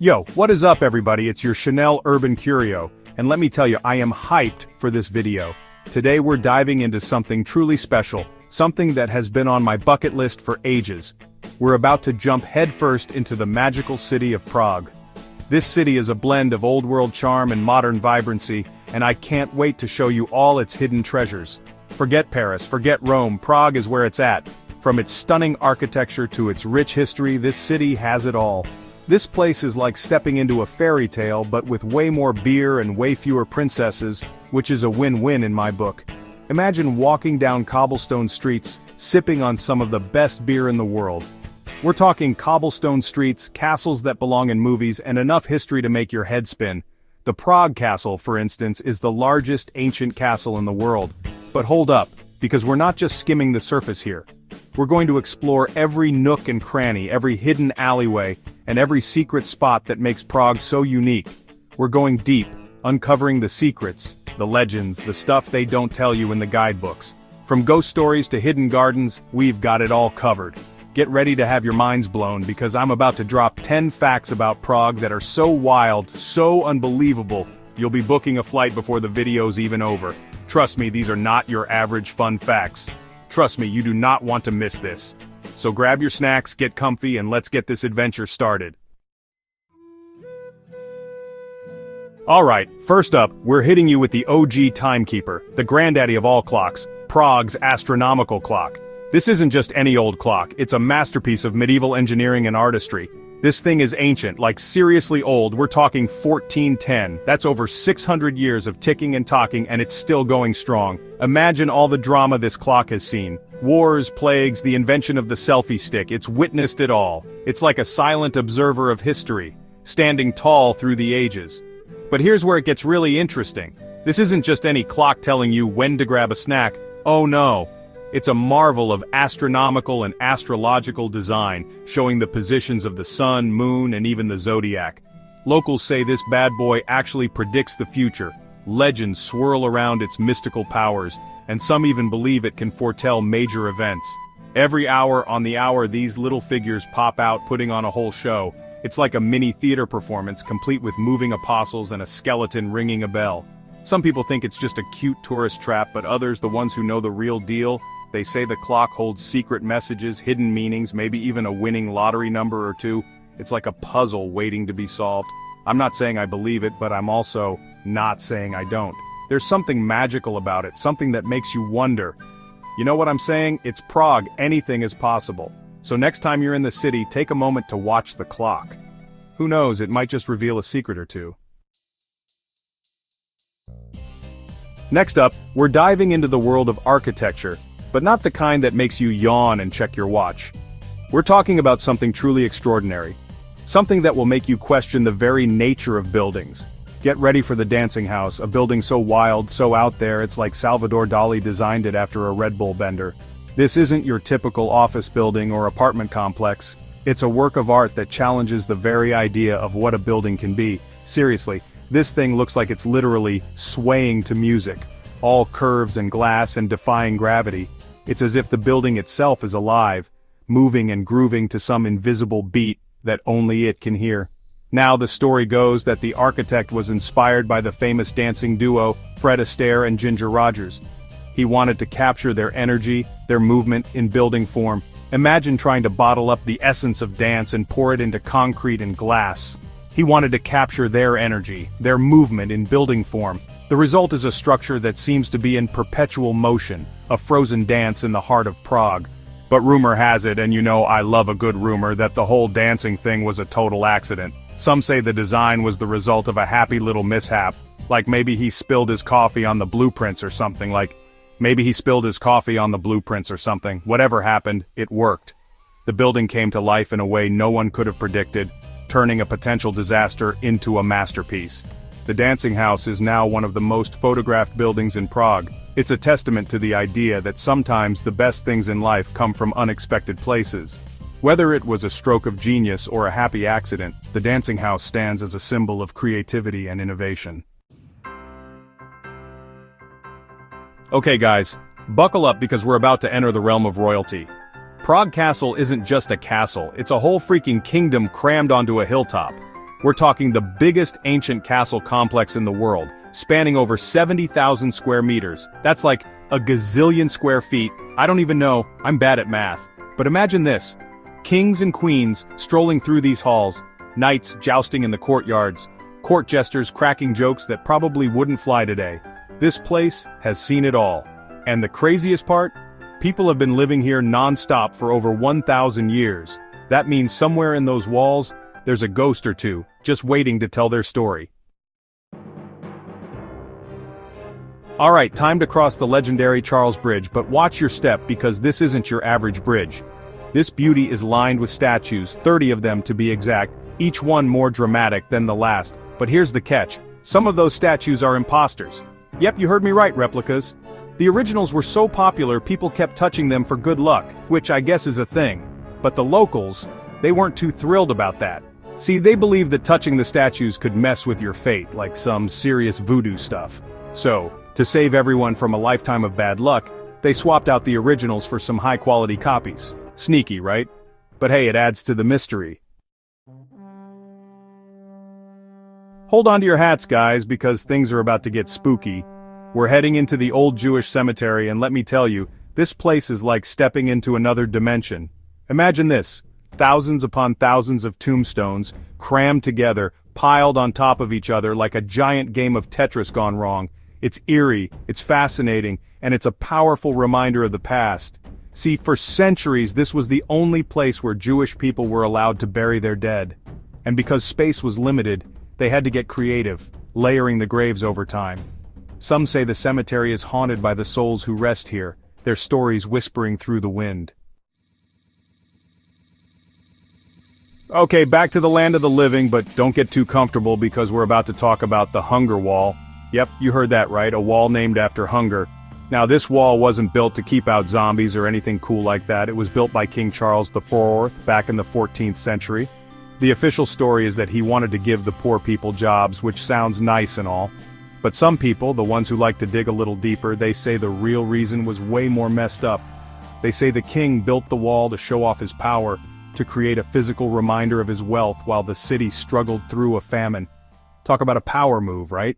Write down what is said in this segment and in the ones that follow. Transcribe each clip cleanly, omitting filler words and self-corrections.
Yo, what is up everybody, it's your Chanel Urban Curio, and let me tell you, I am hyped for this video. Today we're diving into something truly special, something that has been on my bucket list for ages. We're about to jump headfirst into the magical city of Prague. This city is a blend of old-world charm and modern vibrancy, and I can't wait to show you all its hidden treasures. Forget Paris, forget Rome, Prague is where it's at. From its stunning architecture to its rich history, this city has it all. This place is like stepping into a fairy tale but with way more beer and way fewer princesses, which is a win-win in my book. Imagine walking down cobblestone streets, sipping on some of the best beer in the world. We're talking cobblestone streets, castles that belong in movies, and enough history to make your head spin. The Prague Castle, for instance, is the largest ancient castle in the world. But hold up, because we're not just skimming the surface here. We're going to explore every nook and cranny, every hidden alleyway, and every secret spot that makes Prague so unique. We're going deep, uncovering the secrets, the legends, the stuff they don't tell you in the guidebooks. From ghost stories to hidden gardens, we've got it all covered. Get ready to have your minds blown because I'm about to drop 10 facts about Prague that are so wild, so unbelievable, you'll be booking a flight before the video's even over. Trust me, these are not your average fun facts. Trust me, you do not want to miss this. So grab your snacks, get comfy, and let's get this adventure started. Alright, first up, we're hitting you with the OG timekeeper, the granddaddy of all clocks, Prague's Astronomical Clock. This isn't just any old clock, it's a masterpiece of medieval engineering and artistry. This thing is ancient, like seriously old, we're talking 1410, that's over 600 years of ticking and talking and it's still going strong. Imagine all the drama this clock has seen. Wars, plagues, the invention of the selfie stick, it's witnessed it all. It's like a silent observer of history, standing tall through the ages. But here's where it gets really interesting. This isn't just any clock telling you when to grab a snack, oh no. It's a marvel of astronomical and astrological design, showing the positions of the sun, moon, and even the zodiac. Locals say this bad boy actually predicts the future. Legends swirl around its mystical powers, and some even believe it can foretell major events. Every hour on the hour these little figures pop out putting on a whole show. It's like a mini theater performance complete with moving apostles and a skeleton ringing a bell. Some people think it's just a cute tourist trap, but others, the ones who know the real deal, they say the clock holds secret messages, hidden meanings, maybe even a winning lottery number or two. It's like a puzzle waiting to be solved. I'm not saying I believe it, but I'm also not saying I don't. There's something magical about it, something that makes you wonder. You know what I'm saying? It's Prague, anything is possible. So next time you're in the city, take a moment to watch the clock. Who knows, it might just reveal a secret or two. Next up, we're diving into the world of architecture, but not the kind that makes you yawn and check your watch. We're talking about something truly extraordinary. Something that will make you question the very nature of buildings. Get ready for the Dancing House, a building so wild, so out there, it's like Salvador Dali designed it after a Red Bull bender. This isn't your typical office building or apartment complex. It's a work of art that challenges the very idea of what a building can be. Seriously, this thing looks like it's literally swaying to music. All curves and glass and defying gravity. It's as if the building itself is alive, moving and grooving to some invisible beat that only it can hear. Now the story goes that the architect was inspired by the famous dancing duo, Fred Astaire and Ginger Rogers. He wanted to capture their energy, their movement in building form. Imagine trying to bottle up the essence of dance and pour it into concrete and glass. He wanted to capture their energy, their movement in building form. The result is a structure that seems to be in perpetual motion, a frozen dance in the heart of Prague. But rumor has it, and you know I love a good rumor, that the whole dancing thing was a total accident. Some say the design was the result of a happy little mishap, like maybe he spilled his coffee on the blueprints or something, Whatever happened, it worked. The building came to life in a way no one could have predicted, turning a potential disaster into a masterpiece. The Dancing House is now one of the most photographed buildings in Prague. It's a testament to the idea that sometimes the best things in life come from unexpected places. Whether it was a stroke of genius or a happy accident, the Dancing House stands as a symbol of creativity and innovation. Okay guys, buckle up because we're about to enter the realm of royalty. Prague Castle isn't just a castle, it's a whole freaking kingdom crammed onto a hilltop. We're talking the biggest ancient castle complex in the world, spanning over 70,000 square meters. That's like a gazillion square feet. I don't even know, I'm bad at math. But imagine this. Kings and queens strolling through these halls, knights jousting in the courtyards, court jesters cracking jokes that probably wouldn't fly today. This place has seen it all. And the craziest part? People have been living here non-stop for over 1,000 years. That means somewhere in those walls, there's a ghost or two, just waiting to tell their story. Alright, time to cross the legendary Charles Bridge, but watch your step because this isn't your average bridge. This beauty is lined with statues, 30 of them to be exact, each one more dramatic than the last. But here's the catch, some of those statues are imposters. Yep, you heard me right, replicas. The originals were so popular people kept touching them for good luck, which I guess is a thing. But the locals, they weren't too thrilled about that. See, they believed that touching the statues could mess with your fate, like some serious voodoo stuff. So, to save everyone from a lifetime of bad luck, they swapped out the originals for some high-quality copies. Sneaky, right? But hey, it adds to the mystery. Hold on to your hats, guys, because things are about to get spooky. We're heading into the old Jewish cemetery, and let me tell you, this place is like stepping into another dimension. Imagine this, thousands upon thousands of tombstones, crammed together, piled on top of each other like a giant game of Tetris gone wrong. It's eerie, it's fascinating, and it's a powerful reminder of the past. See, for centuries this was the only place where Jewish people were allowed to bury their dead. And because space was limited, they had to get creative, layering the graves over time. Some say the cemetery is haunted by the souls who rest here, their stories whispering through the wind. Okay, back to the land of the living, but don't get too comfortable because we're about to talk about the Hunger Wall. Yep, you heard that right, a wall named after hunger. Now this wall wasn't built to keep out zombies or anything cool like that. It was built by King Charles IV back in the 14th century. The official story is that he wanted to give the poor people jobs, which sounds nice and all. But some people, the ones who like to dig a little deeper, they say the real reason was way more messed up. They say the king built the wall to show off his power, to create a physical reminder of his wealth while the city struggled through a famine. Talk about a power move, right?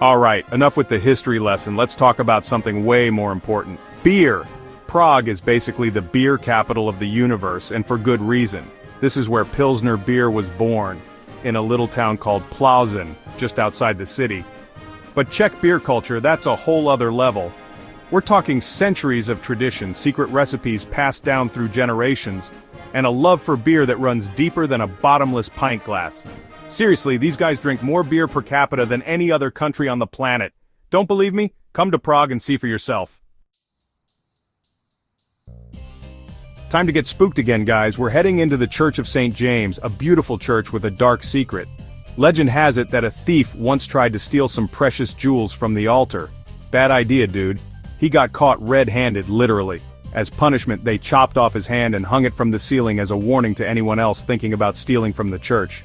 Alright, enough with the history lesson, let's talk about something way more important. Beer! Prague is basically the beer capital of the universe, and for good reason. This is where Pilsner beer was born, in a little town called Plzeň, just outside the city. But Czech beer culture, that's a whole other level. We're talking centuries of tradition, secret recipes passed down through generations, and a love for beer that runs deeper than a bottomless pint glass. Seriously, these guys drink more beer per capita than any other country on the planet. Don't believe me? Come to Prague and see for yourself. Time to get spooked again, guys. We're heading into the Church of St. James, a beautiful church with a dark secret. Legend has it that a thief once tried to steal some precious jewels from the altar. Bad idea, dude. He got caught red-handed, literally. As punishment, they chopped off his hand and hung it from the ceiling as a warning to anyone else thinking about stealing from the church.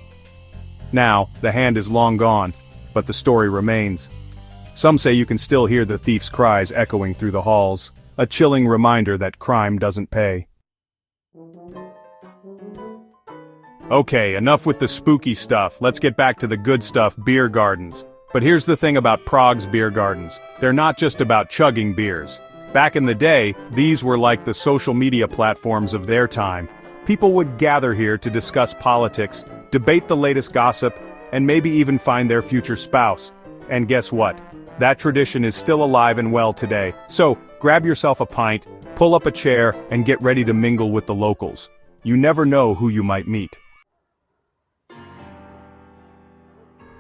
Now, the hand is long gone, but the story remains. Some say you can still hear the thief's cries echoing through the halls, a chilling reminder that crime doesn't pay. Okay, enough with the spooky stuff, let's get back to the good stuff, beer gardens. But here's the thing about Prague's beer gardens, they're not just about chugging beers. Back in the day, these were like the social media platforms of their time. People would gather here to discuss politics, debate the latest gossip, and maybe even find their future spouse. And guess what? That tradition is still alive and well today. So, grab yourself a pint, pull up a chair, and get ready to mingle with the locals. You never know who you might meet.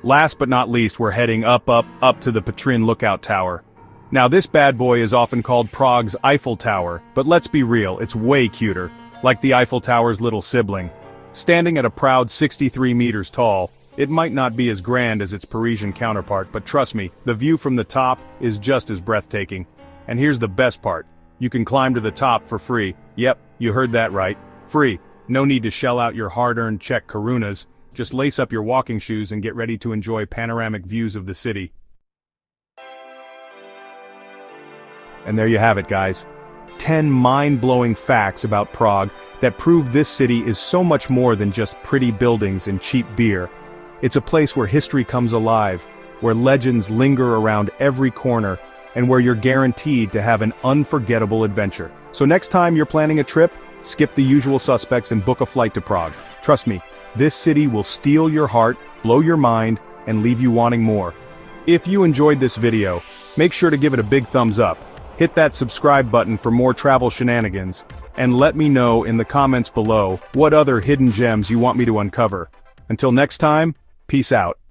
Last but not least, we're heading up to the Petrin Lookout Tower. Now this bad boy is often called Prague's Eiffel Tower, but let's be real, it's way cuter, like the Eiffel Tower's little sibling. Standing at a proud 63 meters tall, it might not be as grand as its Parisian counterpart, but trust me, the view from the top is just as breathtaking. And here's the best part, you can climb to the top for free. Yep, you heard that right, free. No need to shell out your hard-earned Czech korunas. Just lace up your walking shoes and get ready to enjoy panoramic views of the city. And there you have it, guys. 10 mind-blowing facts about Prague that prove this city is so much more than just pretty buildings and cheap beer. It's a place where history comes alive, where legends linger around every corner, and where you're guaranteed to have an unforgettable adventure. So next time you're planning a trip, skip the usual suspects and book a flight to Prague. Trust me, this city will steal your heart, blow your mind, and leave you wanting more. If you enjoyed this video, make sure to give it a big thumbs up, hit that subscribe button for more travel shenanigans, and let me know in the comments below what other hidden gems you want me to uncover. Until next time, peace out.